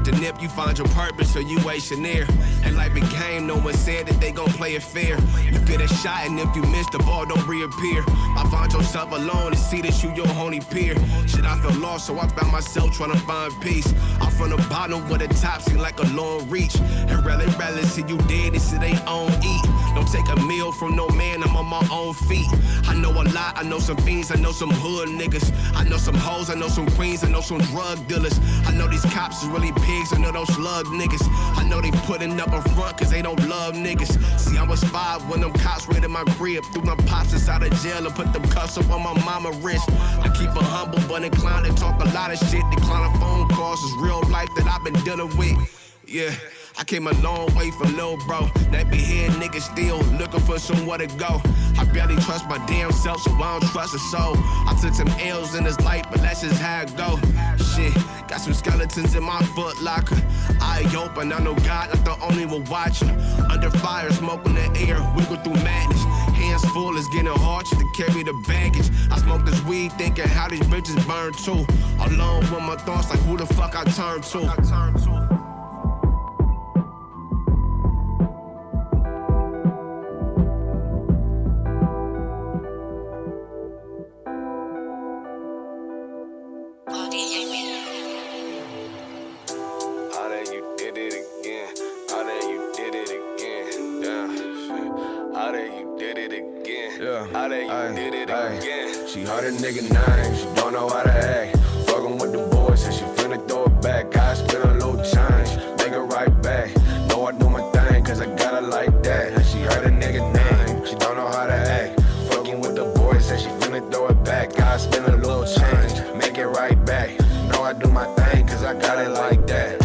The nip, you find your purpose, so you waste your near. And like a game, no one said that they gon' play it fair. You get a shot, and if you miss, the ball don't reappear. I find yourself alone and see that you your only peer. Shit, I feel lost, so I found myself trying to find peace. I'm from the bottom where the top seem like a long reach. And rarely see you dead, it's they own eat. Don't take a meal from no man, I'm on my own feet. I know a lot, I know some fiends, I know some hood niggas. I know some hoes, I know some queens, I know some drug dealers. I know these cops is really pigs, I know those slug niggas. I know they putting up a front cause they don't love niggas. See, I was 5 when them cops raided my crib. Threw my pops inside of jail and put them cuffs up on my mama wrist. I keep it humble but inclined to talk a lot of shit. Declining phone calls is real life that I've been dealing with. Yeah. I came a long way from Lil Bro. That be here niggas still looking for somewhere to go. I barely trust my damn self, so I don't trust a soul. I took some L's in this life, but that's just how it go. Shit, got some skeletons in my foot locker. Eye open, I know God not the only one watching. Under fire, smoke in the air, wiggle through madness. Hands full, it's getting hard just to carry the baggage. I smoke this weed thinking how these bitches burn too. Alone with my thoughts like who the fuck I turn to. She heard a nigga name, she don't know how to act. Fuckin' with the boys, said she finna throw it back. I spend a little change, make it right back. Know I do my thing, cause I got her like that. And she heard a nigga name, she don't know how to act. Fucking with the boys, said she finna throw it back. I spend a little change, make it right back. Know I do my thing, cause I got it like that.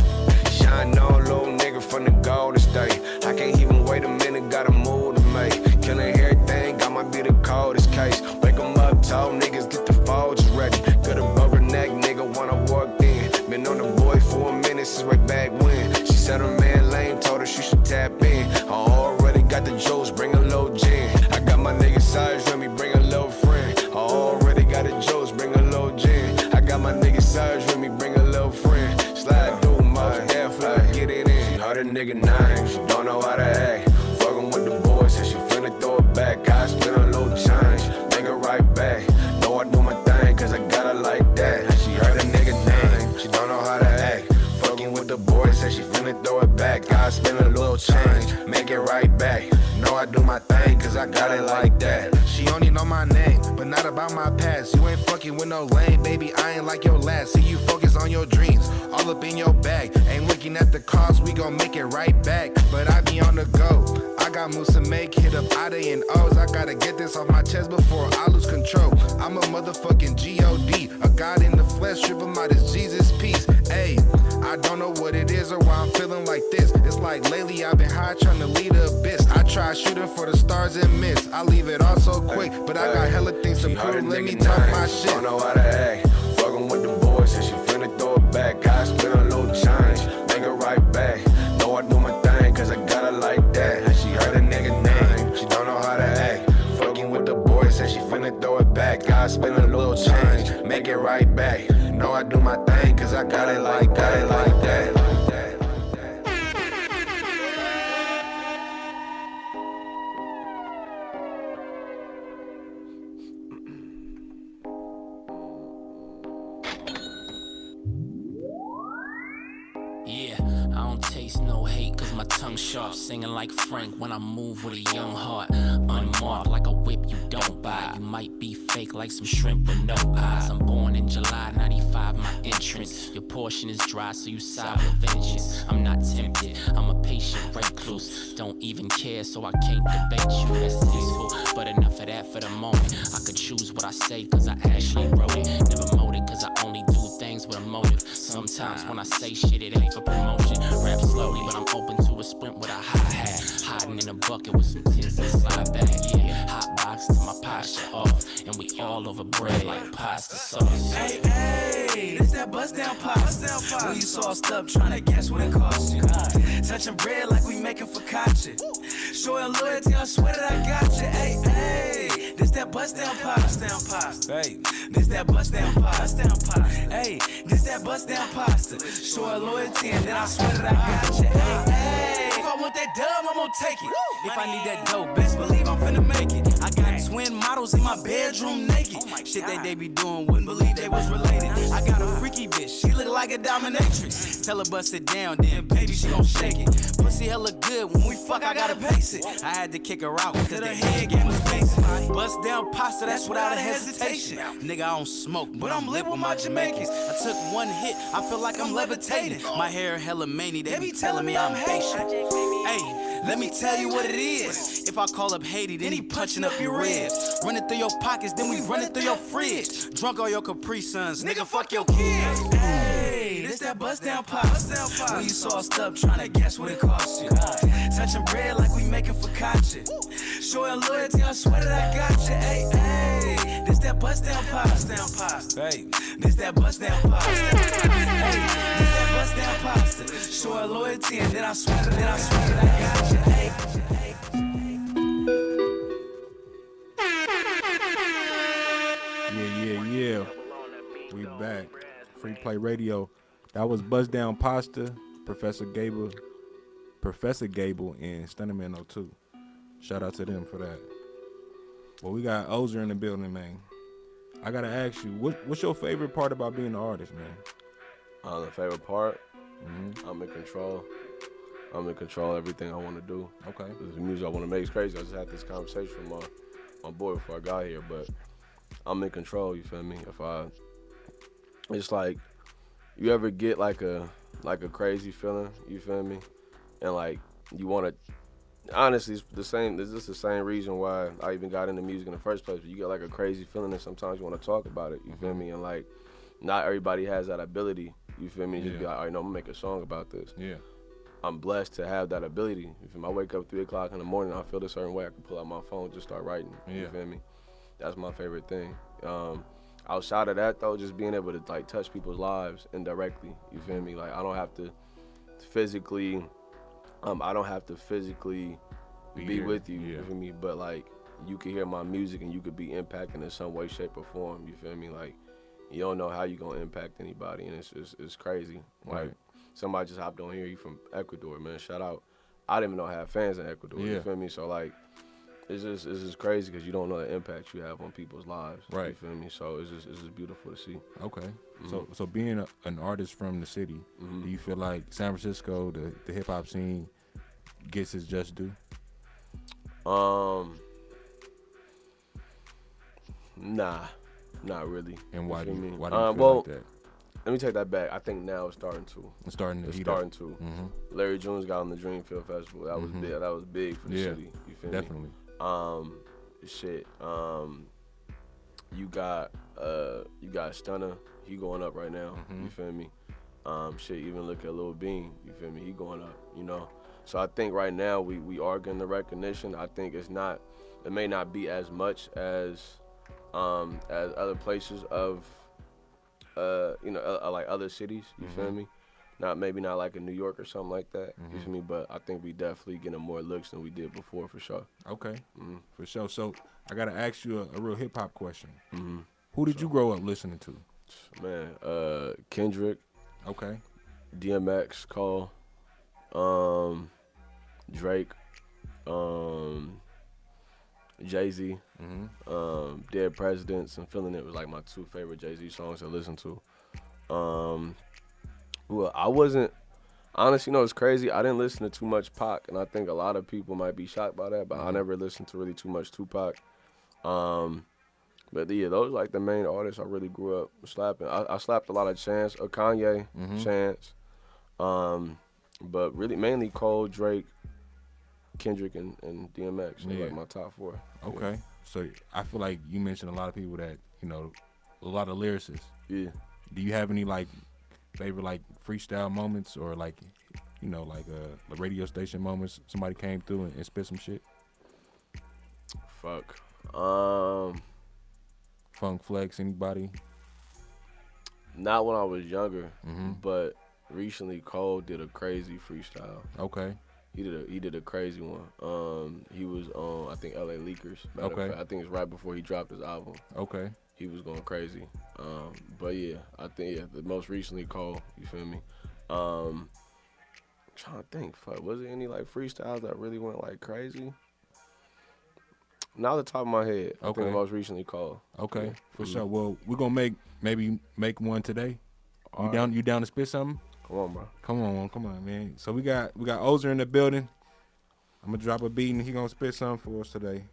Shine on, little nigga from the Golden State. I can't even wait a minute, got a move to make. Killing everything, I might be the coldest case. Wake 'em up, tall niggas, get the Folgers ready. Got a rubber neck, nigga, when I walked in. Been on the boy for a minute since way back when. She said her man lame, told her she should tap in. I already got the juice, bring a little gin. I got my nigga size with me, bring a little friend. I already got the juice, bring a little gin. I got my nigga size with me, bring a little friend. Slide through my airflow, get it in. She heard a nigga name, she don't know how to act. Fucking with the boys, said she finna throw it back. I spend a little change, make it right back. Know I do my thing, cause I got her like that. And she heard a nigga name, she don't know how to act. Fucking with the boys, said she finna throw it back. I spend a little change, make it right back. Know I do my thing, cause I got it like that. She only know my name, but not about my past. You ain't fucking with no lame, baby, I ain't like your last. See you focus on your dreams, all up in your bag. Ain't looking at the cost, we gon' make it right back. But I be on the go, I got moves to make, hit up Ida and O's. I gotta get this off my chest before I lose control. I'm a motherfucking G.O.D., a God in the flesh, strip him out his Jesus peace. Ayy, I don't know what it is or why I'm feeling like this. It's like lately I've been high trying to lead the abyss. I try shooting for the stars and miss. I leave it all so quick, but I got hella things to prove. Let me talk my shit. Don't know how to act. Fucking with the boys, said she finna throw it back. I spend a little change, make it right back. Know I do my thing, cause I got her like that. And she heard a nigga name, she don't know how to act. Fucking with the boys, said she finna throw it back. I spend a little change, make it right back. Know I do my thing, cause I got it like that, like that. Sharp, singing like Frank when I move with a young heart. Unmarked like a whip you don't buy. You might be fake like some shrimp with no eyes. I'm born in July 95, my entrance. Your portion is dry, so you side with vengeance. I'm not tempted, I'm a patient recluse. Don't even care, so I can't debate you. That's tasteful, but enough of that for the moment. I could choose what I say, cause I actually wrote it. Never molded, cause I only do things with a motive. Sometimes when I say shit, it ain't for promotion. Rap slowly, but I'm open to a sprint with a hi-hat. Hiding in a bucket with some tins and slide back. Yeah, hot box to my posture off. And we all over bread like pasta sauce. Hey, hey, this that bust down pasta. When you sauced up, trying to guess what it cost you. Touching bread like we making focaccia. Showing loyalty, I swear that I got you. Hey, hey, this that bust down pasta. Hey, this that bust down pasta. Hey, this that bust down pasta. Showing loyalty, and then I swear that I got you. Hey, hey, if I want that dub, I'm gonna take it. If I need that dope, best believe I'm finna make it. I got twin models in my bedroom naked. Shit that they be doing, wouldn't believe they was related. I got a freaky bitch, she look like a dominatrix. Tell her bust it down, then baby she gon' shake it. Pussy hella good, when we fuck I gotta pace it. I had to kick her out, cause her head game was facing. Bust down pasta, that's without a hesitation. Nigga, I don't smoke, but I'm lit with my Jamaicans. I took one hit, I feel like I'm levitating. My hair hella many, they be telling me I'm patient. Hey, let me tell you what it is. If I call up Haiti, then he punching up your ribs. Running through your pockets, then we running through your fridge. Drunk all your Capri Suns, nigga, fuck your kids. Hey, this that bust down pasta. When you sauced up, trying to guess what it cost you. Touching bread like we making focaccia. Showing loyalty, I swear that I got you. Hey, hey, this that bust down pasta. Hey, this that bust down pasta. Hey, this that bust down pasta. Showing loyalty, and then I swear that I got you. Hey. Play Radio. That was Buzz Down Pasta, Professor Gable, and Stunnerman 02. Shout out to them for that. Well, we got Ozer in the building, man. I gotta ask you, what's your favorite part about being an artist, man? The favorite part, I'm in control. I'm in control of everything I want to do. Okay. The music I want to make is crazy. I just had this conversation with my boy before I got here, but I'm in control. You feel me? It's like, you ever get like a crazy feeling? You feel me? And like you want to. Honestly, it's the same. It's just the same reason why I even got into music in the first place. But you get like a crazy feeling, and sometimes you want to talk about it. You feel me? And like, not everybody has that ability. You feel me? Just be like, all right, no, I'm gonna make a song about this. Yeah. I'm blessed to have that ability. You feel me? I wake up 3 o'clock in the morning, I feel a certain way. I can pull out my phone, just start writing. You feel me? That's my favorite thing. Outside of that though, just being able to like touch people's lives indirectly. You feel me? Like I don't have to physically be with you. You feel me? But like you can hear my music and you could be impacting in some way, shape, or form. You feel me? Like you don't know how you gonna impact anybody, and it's crazy. Like somebody just hopped on here. You from Ecuador, man? Shout out. I didn't even know I had fans in Ecuador. You feel me? So like. It's just crazy because you don't know the impact you have on people's lives. Right. You feel me? So it's just beautiful to see. Okay. So being an artist from the city, do you feel like San Francisco, the hip hop scene, gets its just due? Nah, not really. And why do you feel like that? Let me take that back. I think now it's starting to. It's starting to. Larry June's got on the Dreamfield Festival. That was big. That was big for the city. You feel me? Definitely. You got Stunner. He going up right now. You feel me? Even look at Lil Bean. You feel me? He going up. You know. So I think right now we are getting the recognition. I think it may not be as much as other places of like other cities. You feel me? Maybe not like in New York or something like that. You feel me? But I think we definitely getting more looks than we did before, for sure. Okay, for sure. So I gotta ask you a real hip hop question. Who did you grow up listening to? Man, Kendrick. Okay. DMX, Cole, Drake, Jay-Z, Dead Presidents, and Feeling It was like my 2 favorite Jay-Z songs to listen to. Well, I wasn't, honestly, it's crazy. I didn't listen to too much Pac, and I think a lot of people might be shocked by that, but I never listened to really too much Tupac. But yeah, those like the main artists I really grew up slapping. I slapped a lot of Chance, Kanye, Chance, but really mainly Cole, Drake, Kendrick, and DMX. They're like my top 4. Okay. Yeah. So I feel like you mentioned a lot of people that, a lot of lyricists. Yeah. Do you have any like favorite like freestyle moments or like, the radio station moments somebody came through and spit some shit? Fuck. Funk Flex, anybody? Not when I was younger, but recently Cole did a crazy freestyle. Okay. He did a crazy one. He was on, I think, LA Leakers. Okay. I think it's right before he dropped his album. Okay. He was going crazy. But yeah, I think the most recently Cole, you feel me? I'm trying to think, fuck, was there any like freestyles that really went like crazy? Not the top of my head. I think the most recently Cole. Okay, yeah. For sure. Well, we're gonna make one today. You down to spit something? Come on, bro. Come on, man. So we got Ozer in the building. I'm gonna drop a beat and he gonna spit something for us today.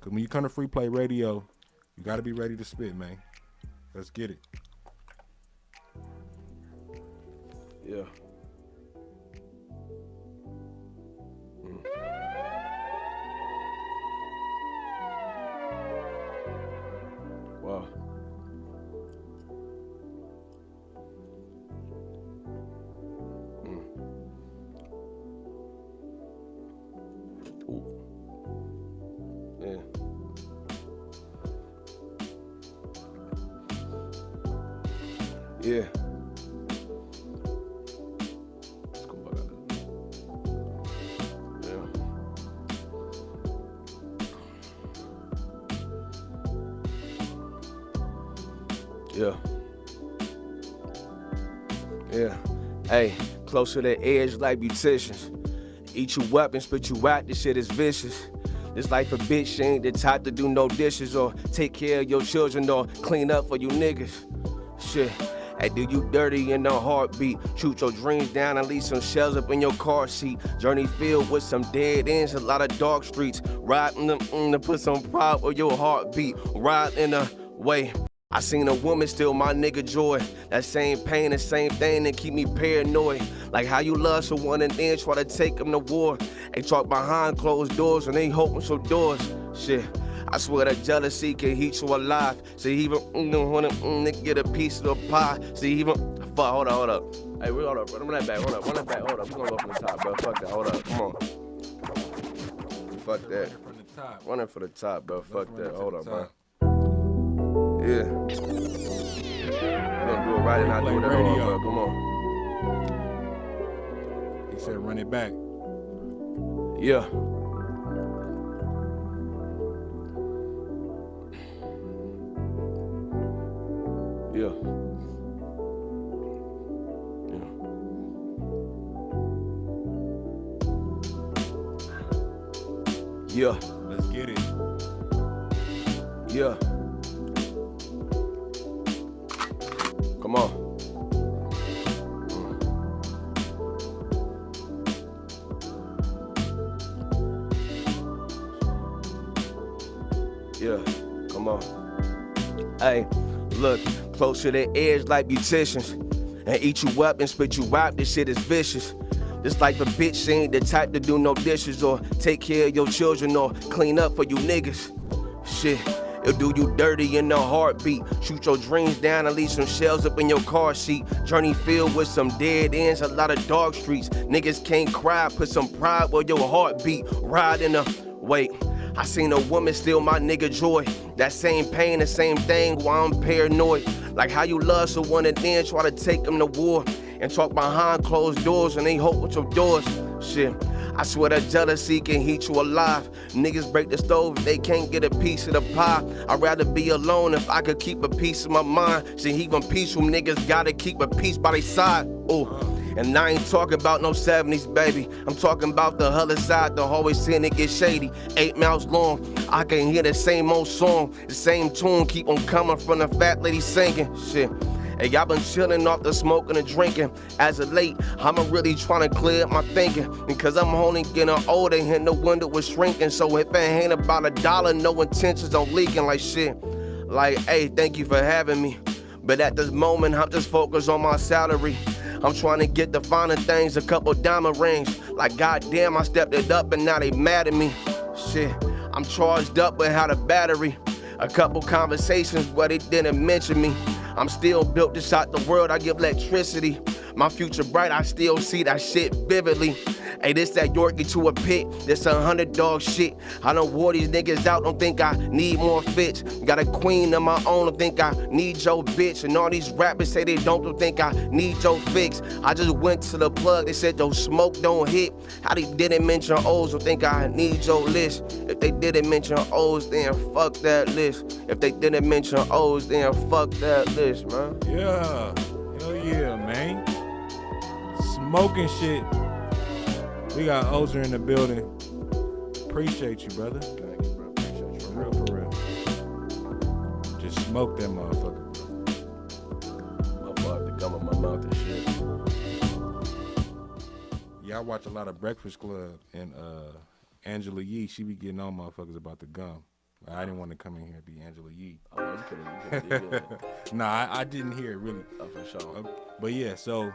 Cause when you come to Free Play Radio, you gotta be ready to spit, man. Let's get it. Yeah. Wow. Yeah. Yeah. Let's go back. Yeah. Yeah. Yeah. Hey, close to the edge like beauticians. Eat you up and spit you out, this shit is vicious. This life a bitch, she ain't the type to do no dishes or take care of your children or clean up for you niggas. Shit. Hey, do you dirty in the heartbeat? Shoot your dreams down and leave some shells up in your car seat. Journey filled with some dead ends, a lot of dark streets. Riding them to put some pride where your heartbeat. Ride in a way. I seen a woman steal my nigga joy. That same pain, the same thing that keep me paranoid. Like how you love someone and then try to take them to war. They talk behind closed doors and they open some doors. Shit. I swear that jealousy can heat you alive. See, even wanna get a piece of the pie. See, even fuck. Hold up. Hey, hold up. Run that back. Hold up. Hold up. We're gonna go from the top, bro. Fuck that. Hold up. Come on. Fuck that. Running for the top, bro. Fuck that. Hold up, bro. Yeah. We're gonna do it right and not do it at all, bro. Come on. He said, run it back. Yeah. Yeah. Yeah. Let's get it. Yeah. Come on. Yeah. Come on. Hey, look. Close to the edge like beauticians. And eat you up and spit you out, this shit is vicious. This life a bitch, she ain't the type to do no dishes or take care of your children or clean up for you niggas. Shit, it'll do you dirty in the heartbeat. Shoot your dreams down and leave some shells up in your car seat. Journey filled with some dead ends, a lot of dark streets. Niggas can't cry, put some pride where your heartbeat. Ride in a, wait. I seen a woman steal my nigga joy. That same pain, the same thing, why I'm paranoid. Like how you love someone and then try to take them to war. And talk behind closed doors and they hope with your doors. Shit, I swear that jealousy can heat you alive. Niggas break the stove if they can't get a piece of the pie. I'd rather be alone if I could keep a piece of my mind. See, even peaceful niggas gotta keep a piece by their side. Ooh. And I ain't talking about no 70s, baby. I'm talking about the other side, the hallway seeing it get shady. 8 miles long, I can hear the same old song, the same tune keep on coming from the fat lady singing. Shit. Hey, y'all been chilling off the smoking and drinking. As of late, I'm really trying to clear up my thinking. Because I'm only getting older and the window was shrinking. So if it ain't about $1, no intentions on leaking like shit. Like, hey, thank you for having me. But at this moment, I'm just focused on my salary. I'm trying to get the finer things, a couple diamond rings. Like, goddamn, I stepped it up and now they mad at me. Shit, I'm charged up with how the battery. A couple conversations, but they didn't mention me. I'm still built to shot the world, I give electricity. My future bright, I still see that shit vividly. Hey, this that Yorkie to a pit, this $100 shit. I done wore these niggas out, don't think I need more fits. Got a queen of my own, don't think I need your bitch. And all these rappers say they don't think I need your fix. I just went to the plug, they said your smoke don't hit. How they didn't mention O's, don't think I need your list. If they didn't mention O's, then fuck that list. If they didn't mention O's, then fuck that list, man. Yeah, hell yeah, man. Smoking shit. We got Ozer in the building. Appreciate you, brother. Thank you, bro. Appreciate you. For real. Just smoke that motherfucker. I'm about to gum in my mouth and shit. Yeah, I watch a lot of Breakfast Club, and Angela Yee, she be getting on motherfuckers about the gum. I didn't want to come in here and be Angela Yee. Oh, you could've. Nah, I didn't hear it really. Oh, for sure. But yeah, so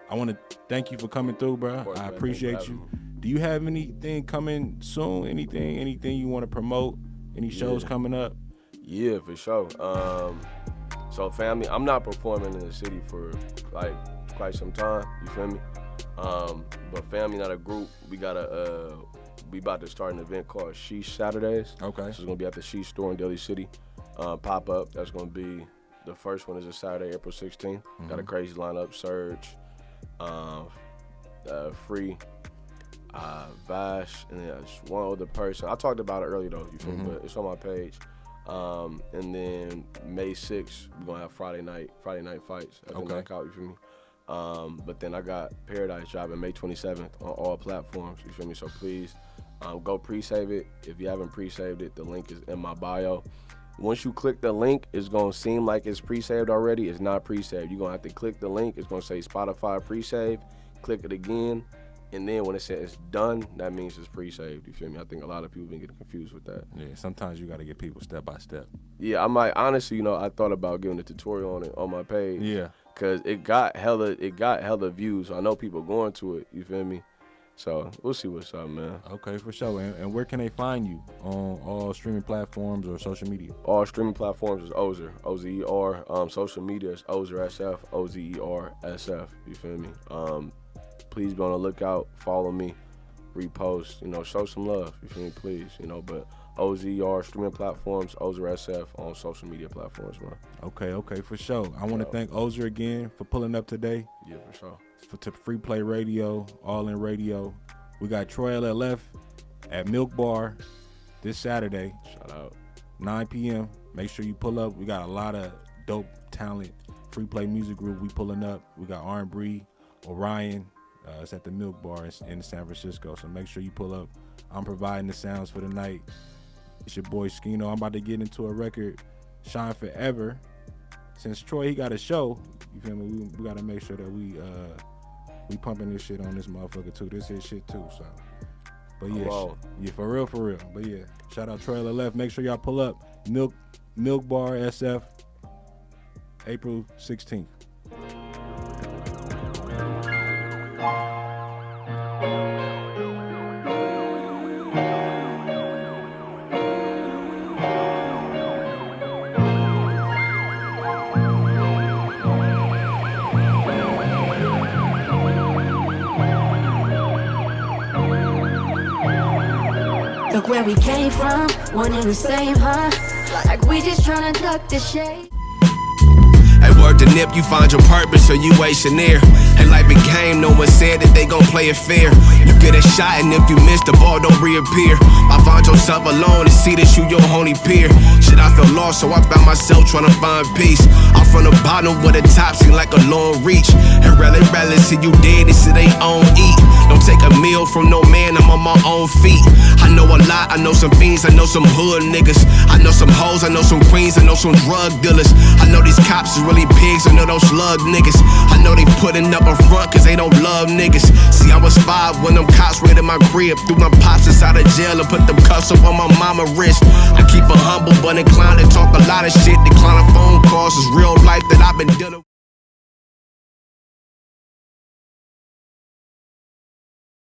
I want to thank you for coming through, bro. Course, I man. appreciate you. Do you have anything coming soon? Anything you want to promote? Any shows coming up? Yeah, for sure. So family, I'm not performing in the city for like quite some time. You feel me? But family, not a group. We about to start an event called Sheesh Saturdays. Okay. So it's gonna be at the Sheesh store in Daly City. Pop up. That's gonna be the first one is a Saturday, April 16th. Got a crazy lineup. Surge, Free, Vash, and then just one other person. I talked about it earlier though. You feel me? But it's on my page. And then May 6th, we're gonna have Friday night fights at the Knockout. You feel me? But then I got Paradise dropping May 27th on all platforms, you feel me? So please go pre-save it. If you haven't pre-saved it, the link is in my bio. Once you click the link, it's gonna seem like it's pre-saved already. It's not pre-saved. You're gonna have to click the link. It's gonna say Spotify pre-save. Click it again. And then when it says it's done, that means it's pre-saved. You feel me? I think a lot of people been getting confused with that. Yeah, sometimes you got to get people step by step. Yeah, I might honestly, I thought about giving a tutorial on it on my page. Yeah. Cause it got hella views. So I know people going to it. You feel me? So we'll see what's up, man. Okay, for sure. And where can they find you on all streaming platforms or social media? All streaming platforms is Ozer, Ozer. Social media is Ozer SF, Ozer SF. You feel me? Please be on the lookout. Follow me, repost. Show some love. You feel me? Please. But OZR streaming platforms, Ozer SF on social media platforms, man. Okay, for sure. I want to thank Ozer again for pulling up today. Yeah, for sure. To Free Play Radio, All In Radio. We got Troy LLF at Milk Bar this Saturday. Shout out. 9 p.m. Make sure you pull up. We got a lot of dope talent. Free Play Music Group, we pulling up. We got R&B, Orion. It's at the Milk Bar in San Francisco. So make sure you pull up. I'm providing the sounds for the night. It's your boy Skino. I'm about to get into a record, Shine Forever. Since Troy, he got a show, you feel me? We got to make sure that we pumping this shit on this motherfucker too. This is shit too. So, but yeah, yeah, for real. But yeah, shout out Troy LLF. Make sure y'all pull up. Milk Bar SF, April 16th. Look where we came from, one and the same, huh? Like we just tryna duck the shade. Hey, word to Nip, you find your purpose, so you ain't near. And life a game, no one said that they gon' play it fair. You get a shot, and if you miss, the ball don't reappear. I find yourself alone and see that you your only peer. Shit, I feel lost, so I found myself tryna find peace. I'm from the bottom where the top seem like a long reach. And rarely see you dead, and sit they own eat. Don't take a meal from no man, I'm on my own feet. I know a lot, I know some fiends, I know some hood niggas. I know some hoes, I know some queens, I know some drug dealers. I know these cops is really pigs, I know those slug niggas. I know they putting up a front cause they don't love niggas. See, I was 5 when them cops raided my crib. Threw my pops inside of jail and put them cuffs up on my mama wrist. I keep it humble but inclined to talk a lot of shit. Declining phone calls is real life that I've been dealing with.